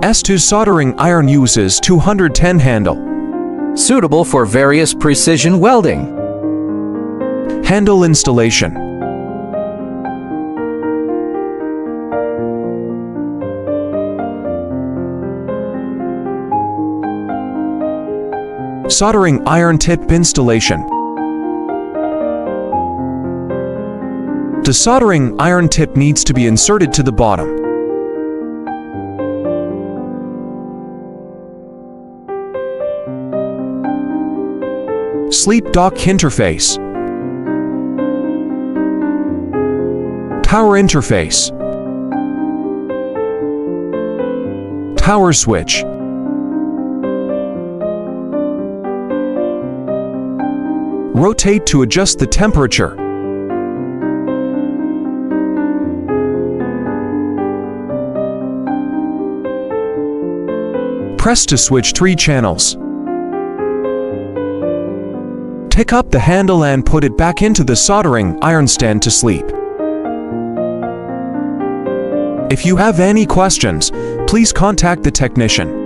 S2 soldering iron uses 210 handle. Suitable for various precision welding. Handle installation. Soldering iron tip installation. The soldering iron tip needs to be inserted to the bottom. Sleep dock interface. Power interface. Power switch. Rotate to adjust the temperature. Press to switch 3 channels. Pick up the handle and put it back into the soldering iron stand to sleep. If you have any questions, please contact the technician.